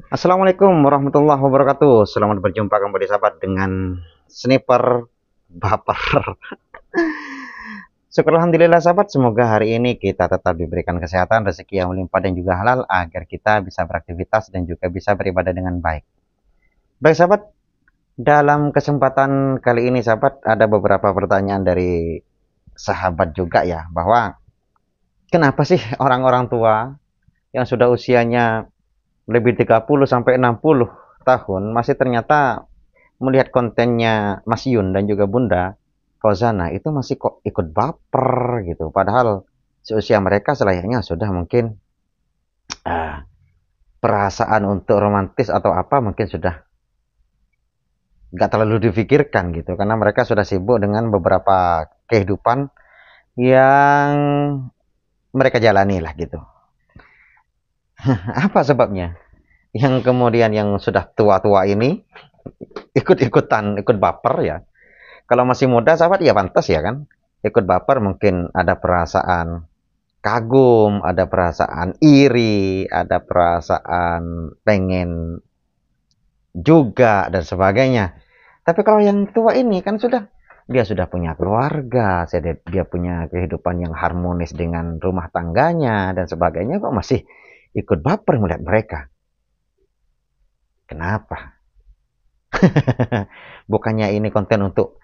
Assalamualaikum warahmatullahi wabarakatuh. Selamat berjumpa kembali sahabat dengan sniper baper. Syukur alhamdulillah sahabat, semoga hari ini kita tetap diberikan kesehatan, rezeki yang melimpah dan juga halal agar kita bisa beraktivitas dan juga bisa beribadah dengan baik. Baik sahabat, dalam kesempatan kali ini sahabat ada beberapa pertanyaan dari sahabat juga ya, bahwa kenapa sih orang-orang tua yang sudah usianya lebih 30 sampai 60 tahun masih ternyata melihat kontennya Mas Yun dan juga Bunda Fauzana itu masih kok ikut baper gitu. Padahal seusia mereka selayaknya sudah mungkin uh, perasaan untuk romantis atau apa mungkin sudah nggak terlalu difikirkan gitu. Karena mereka sudah sibuk dengan beberapa kehidupan yang mereka jalani lah gitu. Apa sebabnya? Yang kemudian yang sudah tua-tua ini ikut-ikutan, ikut baper ya. Kalau masih muda sahabat ya pantas ya kan. Ikut baper mungkin ada perasaan kagum, ada perasaan iri, ada perasaan pengen juga dan sebagainya. Tapi kalau yang tua ini kan dia sudah punya keluarga, dia punya kehidupan yang harmonis dengan rumah tangganya dan sebagainya, kok masih ikut baper melihat mereka. Kenapa? Bukannya ini konten untuk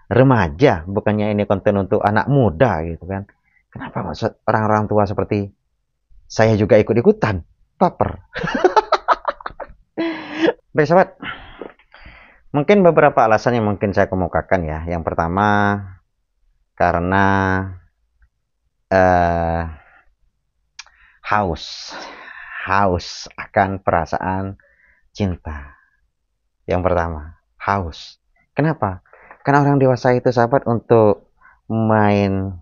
remaja, bukannya ini konten untuk anak muda gitu kan. Kenapa maksud orang-orang tua seperti saya juga ikut-ikutan baper? Baik sahabat, mungkin beberapa alasan yang mungkin saya kemukakan ya. Yang pertama karena eh, haus, haus akan perasaan cinta. Yang pertama, haus. Kenapa? Karena orang dewasa itu sahabat untuk main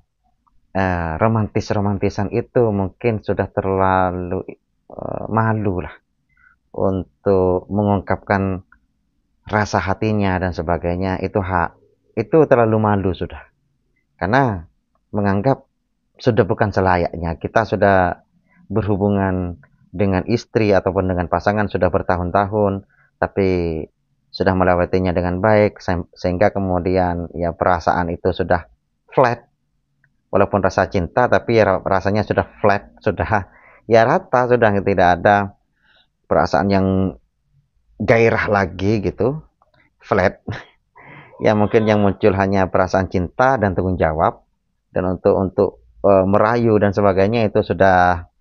romantis-romantisan itu mungkin sudah terlalu malu lah untuk mengungkapkan rasa hatinya dan sebagainya. Itu terlalu malu sudah, karena menganggap sudah bukan selayaknya. Kita sudah berhubungan dengan istri ataupun dengan pasangan sudah bertahun-tahun, tapi sudah melewatinya dengan baik, sehingga kemudian ya perasaan itu sudah flat. Walaupun rasa cinta, tapi ya rasanya sudah flat, sudah ya rata, sudah tidak ada perasaan yang gairah lagi gitu, flat. Ya mungkin yang muncul hanya perasaan cinta dan tanggung jawab, dan untuk merayu dan sebagainya itu sudah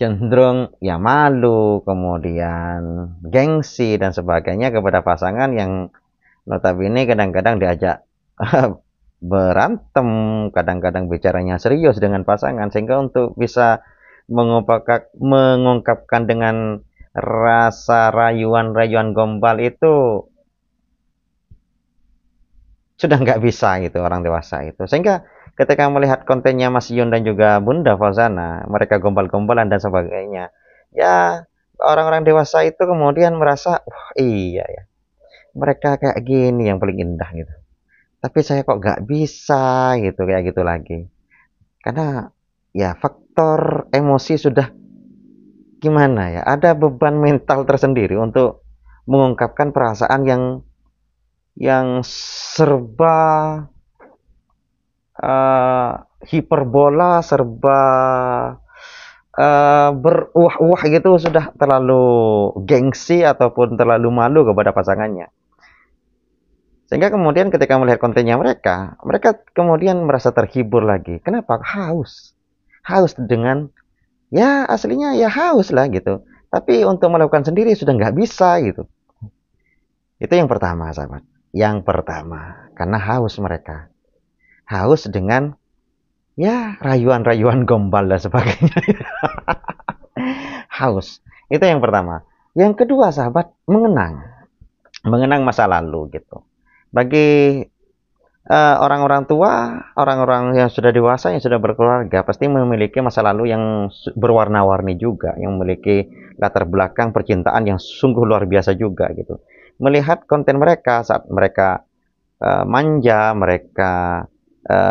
cenderung ya malu, kemudian gengsi dan sebagainya kepada pasangan yang notabene kadang-kadang diajak berantem, kadang-kadang bicaranya serius dengan pasangan, sehingga untuk bisa mengungkapkan dengan rasa rayuan-rayuan gombal itu sudah nggak bisa gitu orang dewasa itu. Sehingga ketika melihat kontennya Mas Yun dan juga Bunda Fauzana, mereka gombal-gombalan dan sebagainya, ya orang-orang dewasa itu kemudian merasa, wah iya ya, mereka kayak gini yang paling indah gitu. Tapi saya kok nggak bisa gitu, kayak gitu lagi. Karena ya faktor emosi sudah gimana ya, ada beban mental tersendiri untuk mengungkapkan perasaan yang serba uh, hiperbola, serba beruah-uah gitu, sudah terlalu gengsi ataupun terlalu malu kepada pasangannya. Sehingga kemudian ketika melihat kontennya mereka, mereka kemudian merasa terhibur lagi. Kenapa? Haus. Haus dengan, ya aslinya ya haus lah gitu. Tapi untuk melakukan sendiri sudah nggak bisa gitu. Itu yang pertama sahabat. Yang pertama, karena haus mereka. Haus dengan ya rayuan-rayuan gombal dan sebagainya. Haus. Itu yang pertama. Yang kedua sahabat, mengenang. Mengenang masa lalu gitu. Bagi orang-orang tua, orang-orang yang sudah dewasa, yang sudah berkeluarga, pasti memiliki masa lalu yang berwarna-warni juga, yang memiliki latar belakang percintaan yang sungguh luar biasa juga gitu. Melihat konten mereka saat mereka manja, mereka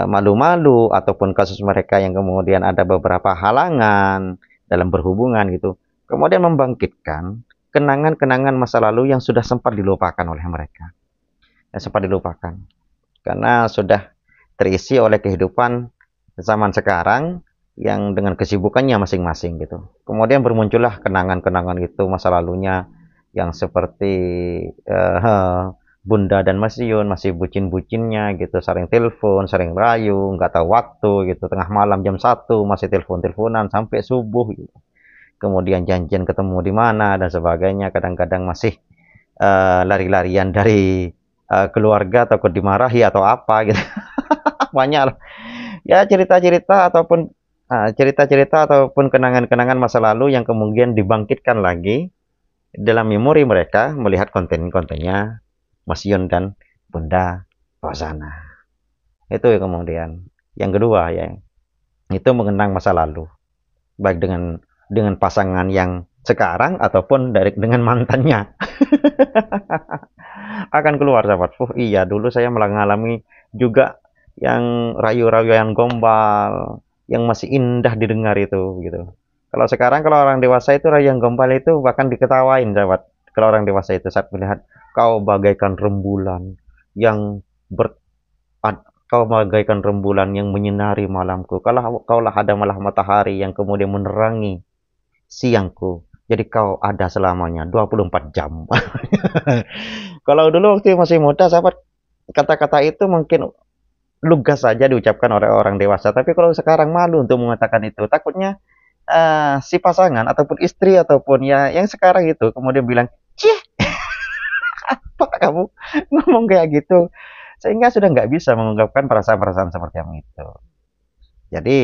malu-malu, ataupun kasus mereka yang kemudian ada beberapa halangan dalam berhubungan gitu. kemudian membangkitkan kenangan-kenangan masa lalu yang sudah sempat dilupakan oleh mereka, yang sempat dilupakan karena sudah terisi oleh kehidupan zaman sekarang yang dengan kesibukannya masing-masing gitu. Kemudian bermuncullah kenangan-kenangan itu masa lalunya yang seperti Bunda dan Mas Yun masih bucin-bucinnya gitu, sering telepon, sering rayu, nggak tahu waktu gitu, tengah malam jam 1 masih telepon-teleponan sampai subuh gitu. Kemudian janjian ketemu di mana dan sebagainya, kadang-kadang masih lari-larian dari keluarga takut dimarahi atau apa gitu. Banyak lah. Ya cerita-cerita ataupun cerita-cerita ataupun kenangan-kenangan masa lalu yang kemudian dibangkitkan lagi dalam memori mereka melihat konten-kontennya Mas Yun dan Bunda Rosana. Itu ya kemudian. Yang kedua ya, itu mengenang masa lalu. Baik dengan pasangan yang sekarang ataupun dengan mantannya. Akan keluar sahabat. Iya, dulu saya mengalami juga yang rayu-rayuan gombal, yang masih indah didengar itu gitu. Kalau sekarang kalau orang dewasa itu rayuan gombal itu bahkan diketawain sahabat. Kalau orang dewasa itu saat melihat kau bagaikan rembulan yang ber kau bagaikan rembulan yang menyinari malamku. Kalau kaulah ada malah matahari yang kemudian menerangi siangku. Jadi kau ada selamanya 24 jam. Kalau dulu waktu masih muda sahabat, kata-kata itu mungkin lugas saja diucapkan oleh orang dewasa. Tapi kalau sekarang malu untuk mengatakan itu. Takutnya si pasangan ataupun istri ataupun ya yang sekarang itu kemudian bilang, "Cih, apa kamu ngomong kayak gitu?" Sehingga sudah nggak bisa mengungkapkan perasaan-perasaan seperti yang itu. Jadi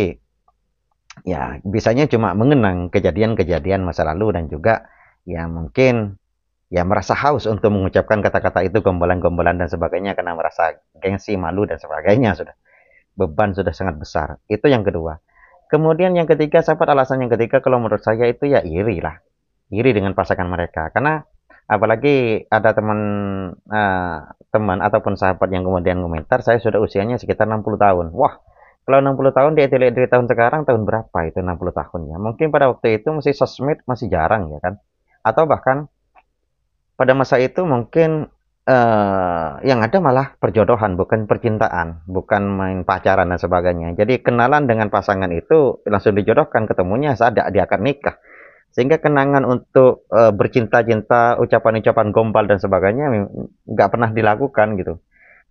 ya bisanya cuma mengenang kejadian-kejadian masa lalu dan juga ya mungkin ya merasa haus untuk mengucapkan kata-kata itu, gombalan-gombalan dan sebagainya karena merasa gengsi, malu dan sebagainya sudah. Beban sudah sangat besar. Itu yang kedua. Kemudian yang ketiga, sahabat, alasan yang ketiga kalau menurut saya itu ya iri lah. Iri dengan pasangan mereka. Karena apalagi ada teman ataupun sahabat yang kemudian komentar, saya sudah usianya sekitar 60 tahun. Wah, kalau 60 tahun dia dilihat dari tahun sekarang, tahun berapa itu 60 tahunnya? Mungkin pada waktu itu masih sosmed masih jarang ya kan? Atau bahkan pada masa itu mungkin yang ada malah perjodohan, bukan percintaan, bukan main pacaran dan sebagainya. Jadi kenalan dengan pasangan itu langsung dijodohkan, ketemunya saat dia akan nikah. Sehingga kenangan untuk bercinta-cinta, ucapan-ucapan gombal dan sebagainya nggak pernah dilakukan gitu.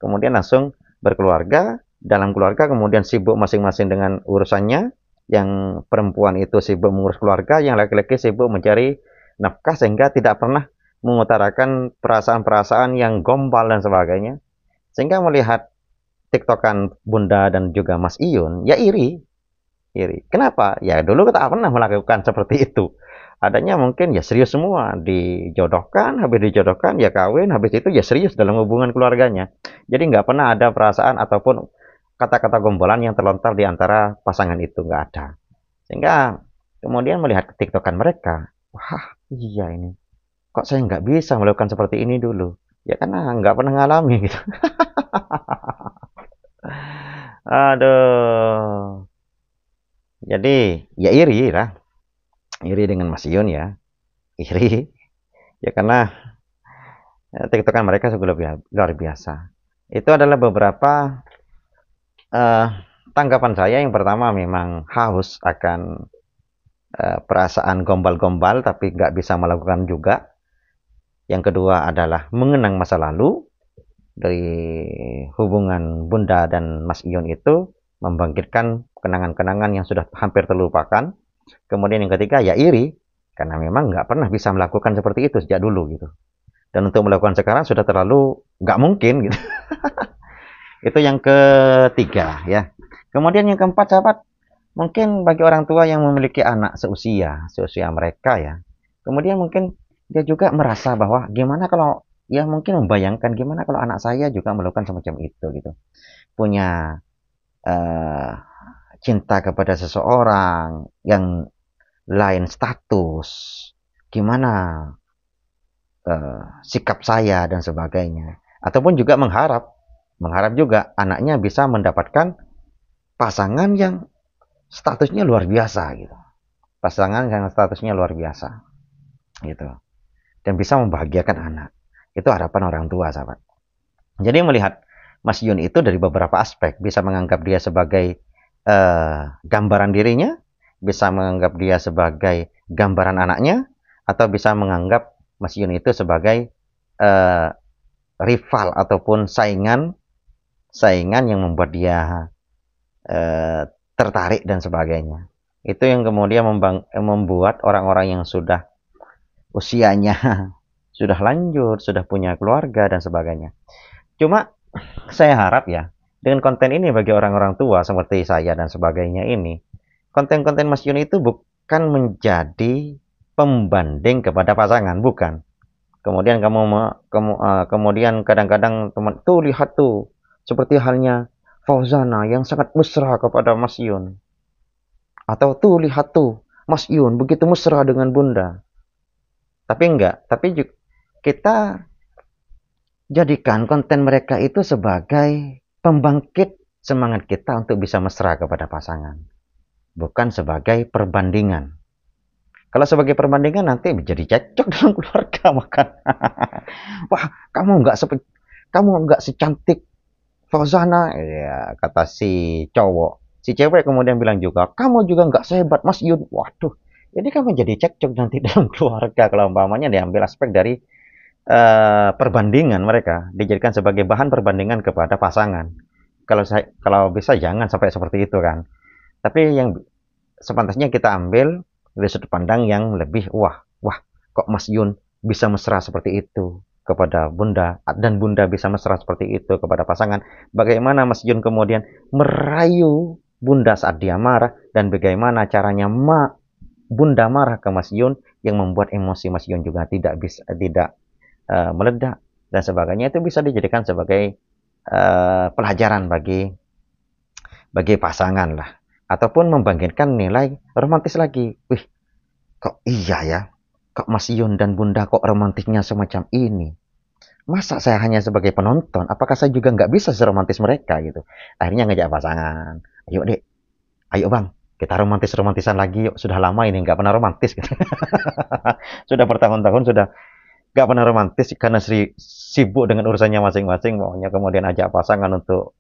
Kemudian langsung berkeluarga, dalam keluarga kemudian sibuk masing-masing dengan urusannya. Yang perempuan itu sibuk mengurus keluarga, yang laki-laki sibuk mencari nafkah sehingga tidak pernah mengutarakan perasaan-perasaan yang gombal dan sebagainya. Sehingga melihat tiktokan Bunda dan juga Mas Iyun, ya iri. Iri. Kenapa? Ya dulu kita pernah melakukan seperti itu. Adanya mungkin ya serius semua. Dijodohkan, habis dijodohkan ya kawin, habis itu ya serius dalam hubungan keluarganya. Jadi nggak pernah ada perasaan ataupun kata-kata gombalan yang terlontar di antara pasangan itu, nggak ada. Sehingga kemudian melihat tiktokan mereka, wah iya ini kok saya nggak bisa melakukan seperti ini dulu ya karena nggak pernah ngalami gitu. Aduh, jadi ya iri lah, iri dengan Mas Yun ya, iri ya karena tiktokan mereka sudah luar biasa. Itu adalah beberapa uh, tanggapan saya. Yang pertama memang haus akan perasaan gombal-gombal tapi nggak bisa melakukan juga. Yang kedua adalah mengenang masa lalu dari hubungan Bunda dan Mas Ion itu, membangkitkan kenangan-kenangan yang sudah hampir terlupakan. Kemudian yang ketiga ya iri, karena memang nggak pernah bisa melakukan seperti itu sejak dulu gitu. Dan untuk melakukan sekarang sudah terlalu nggak mungkin gitu. Itu yang ketiga ya. Kemudian yang keempat sahabat, mungkin bagi orang tua yang memiliki anak seusia mereka ya. Kemudian mungkin dia juga merasa bahwa gimana kalau ya mungkin membayangkan gimana kalau anak saya juga melakukan semacam itu gitu. Punya cinta kepada seseorang yang lain status, gimana sikap saya dan sebagainya. Ataupun juga mengharap juga anaknya bisa mendapatkan pasangan yang statusnya luar biasa gitu. pasangan yang statusnya luar biasa gitu, dan bisa membahagiakan anak. Itu harapan orang tua, sahabat. Jadi melihat Mas Yun itu dari beberapa aspek, bisa menganggap dia sebagai gambaran dirinya, bisa menganggap dia sebagai gambaran anaknya, atau bisa menganggap Mas Yun itu sebagai rival ataupun saingan yang membuat dia tertarik dan sebagainya. Itu yang kemudian membuat orang-orang yang sudah usianya sudah lanjut, sudah punya keluarga dan sebagainya. Cuma saya harap ya, dengan konten ini bagi orang-orang tua seperti saya dan sebagainya ini, konten-konten Mas Yun itu bukan menjadi pembanding kepada pasangan, bukan. Kemudian kemudian kadang-kadang teman tuh, lihat tuh, seperti halnya Fauzana yang sangat mesra kepada Mas Yun. Atau tuh, lihat tuh, Mas Yun begitu mesra dengan Bunda. Tapi enggak, tapi kita jadikan konten mereka itu sebagai pembangkit semangat kita untuk bisa mesra kepada pasangan, bukan sebagai perbandingan. Kalau sebagai perbandingan nanti menjadi cekcok dalam keluarga, makan. Wah, kamu nggak secantik Fauzana, ya, kata si cowok. Si cewek kemudian bilang juga, kamu juga nggak sehebat Mas Yun. Waduh, ini kan menjadi cekcok nanti dalam keluarga kalau umpamanya diambil aspek dari perbandingan, mereka dijadikan sebagai bahan perbandingan kepada pasangan. Kalau bisa jangan sampai seperti itu kan. Tapi yang sepantasnya kita ambil dari sudut pandang yang lebih, wah kok Mas Yun bisa mesra seperti itu kepada Bunda, dan Bunda bisa mesra seperti itu kepada pasangan. Bagaimana Mas Yun kemudian merayu Bunda saat dia marah, dan bagaimana caranya Bunda marah ke Mas Yun yang membuat emosi Mas Yun juga tidak meledak dan sebagainya. Itu bisa dijadikan sebagai pelajaran bagi pasangan lah, ataupun membangkitkan nilai romantis lagi. Wih, kok iya ya, kok Mas Yun dan Bunda kok romantisnya semacam ini. Masa saya hanya sebagai penonton, apakah saya juga nggak bisa seromantis mereka gitu. Akhirnya ngajak pasangan, ayo dek, ayo bang, kita romantisan lagi yuk. Sudah lama ini nggak pernah romantis gitu. Sudah bertahun-tahun sudah nggak pernah romantis karena sibuk dengan urusannya masing-masing. Maunya kemudian ajak pasangan untuk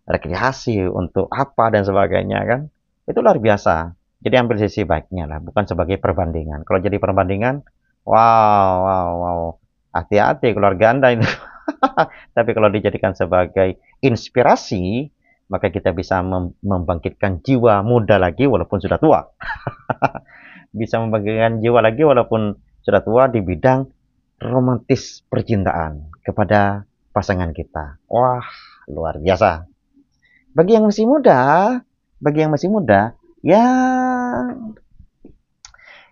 rekreasi, untuk apa dan sebagainya kan. Itu luar biasa. Jadi ambil sisi baiknya lah, bukan sebagai perbandingan. Kalau jadi perbandingan, wow, hati-hati keluarga Anda itu. Tapi kalau dijadikan sebagai inspirasi, maka kita bisa membangkitkan jiwa muda lagi walaupun sudah tua. Bisa membangkitkan jiwa lagi walaupun sudah tua di bidang romantis percintaan kepada pasangan kita. Wah, luar biasa. Bagi yang masih muda,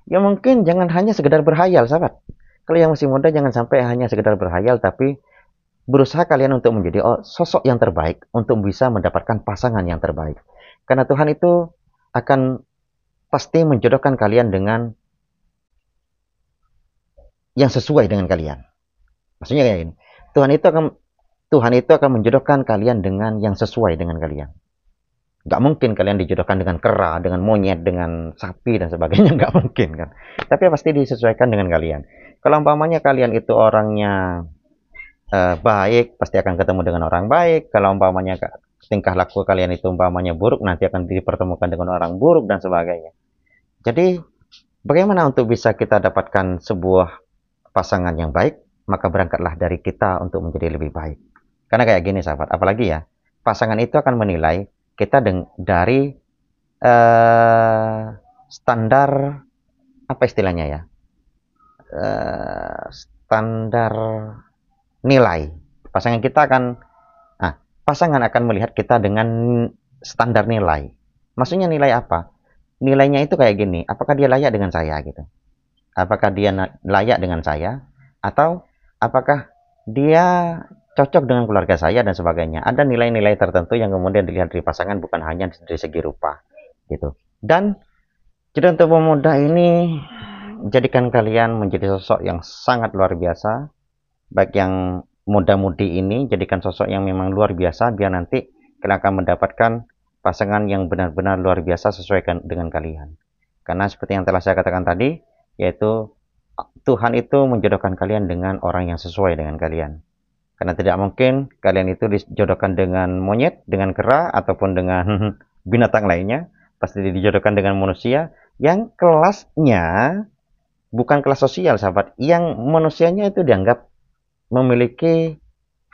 ya mungkin jangan hanya sekedar berhayal, sahabat. Kalau yang masih muda jangan sampai hanya sekedar berhayal, tapi berusaha kalian untuk menjadi sosok yang terbaik untuk bisa mendapatkan pasangan yang terbaik. Karena Tuhan itu akan pasti menjodohkan kalian dengan yang sesuai dengan kalian. Maksudnya kayak gini, Tuhan itu akan menjodohkan kalian dengan yang sesuai dengan kalian. Gak mungkin kalian dijodohkan dengan kera, dengan monyet, dengan sapi dan sebagainya, gak mungkin kan. Tapi pasti disesuaikan dengan kalian. Kalau umpamanya kalian itu orangnya baik, pasti akan ketemu dengan orang baik. Kalau umpamanya tingkah laku kalian itu umpamanya buruk, nanti akan dipertemukan dengan orang buruk dan sebagainya. Jadi bagaimana untuk bisa kita dapatkan sebuah pasangan yang baik? Maka berangkatlah dari kita untuk menjadi lebih baik. Karena kayak gini sahabat, apalagi ya, pasangan itu akan menilai kita dari standar, apa istilahnya ya, standar nilai. Pasangan akan melihat kita dengan standar nilai. Maksudnya nilai apa? Nilainya itu kayak gini, apakah dia layak dengan saya gitu? Apakah dia layak dengan saya? Atau apakah dia cocok dengan keluarga saya dan sebagainya. Ada nilai-nilai tertentu yang kemudian dilihat dari pasangan, bukan hanya dari segi rupa gitu. Dan jadi untuk pemuda ini, jadikan kalian menjadi sosok yang sangat luar biasa. Baik yang muda-mudi ini, jadikan sosok yang memang luar biasa, biar nanti kalian akan mendapatkan pasangan yang benar-benar luar biasa sesuai dengan kalian. Karena seperti yang telah saya katakan tadi, yaitu Tuhan itu menjodohkan kalian dengan orang yang sesuai dengan kalian. Karena tidak mungkin kalian itu dijodohkan dengan monyet, dengan kera, ataupun dengan binatang lainnya. Pasti dijodohkan dengan manusia yang kelasnya bukan kelas sosial, sahabat. Yang manusianya itu dianggap memiliki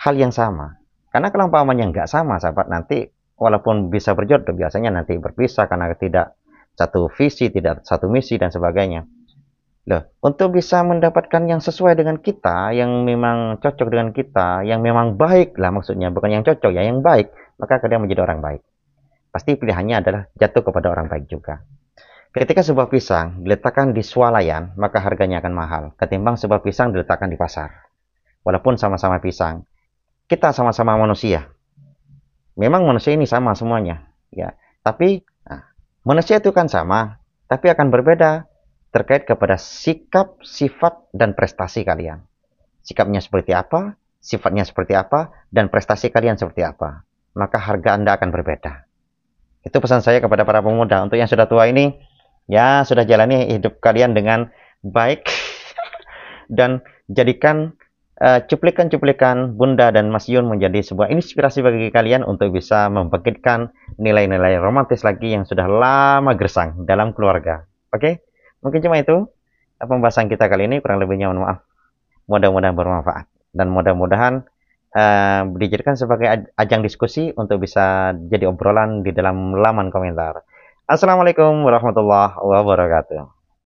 hal yang sama. Karena kalau umpamanya nggak sama, sahabat, nanti walaupun bisa berjodoh, biasanya nanti berpisah karena tidak satu visi, tidak satu misi, dan sebagainya. Loh, untuk bisa mendapatkan yang sesuai dengan kita, yang memang cocok dengan kita, yang memang baik lah maksudnya, bukan yang cocok ya, yang baik, maka kalian menjadi orang baik. Pasti pilihannya adalah jatuh kepada orang baik juga. Ketika sebuah pisang diletakkan di swalayan, maka harganya akan mahal ketimbang sebuah pisang diletakkan di pasar. Walaupun sama-sama pisang, kita sama-sama manusia. Memang manusia ini sama semuanya, ya. Tapi manusia itu kan sama, tapi akan berbeda terkait kepada sikap, sifat, dan prestasi kalian. Sikapnya seperti apa, sifatnya seperti apa, dan prestasi kalian seperti apa. Maka harga Anda akan berbeda. Itu pesan saya kepada para pemuda. Untuk yang sudah tua ini, ya sudah jalani hidup kalian dengan baik dan jadikan cuplikan-cuplikan Bunda dan Mas Yun menjadi sebuah inspirasi bagi kalian untuk bisa membangkitkan nilai-nilai romantis lagi yang sudah lama gersang dalam keluarga. Oke? Mungkin cuma itu pembahasan kita kali ini, kurang lebihnya mohon maaf. Mudah-mudahan bermanfaat dan mudah-mudahan dijadikan sebagai ajang diskusi untuk bisa jadi obrolan di dalam laman komentar. Assalamualaikum warahmatullahi wabarakatuh.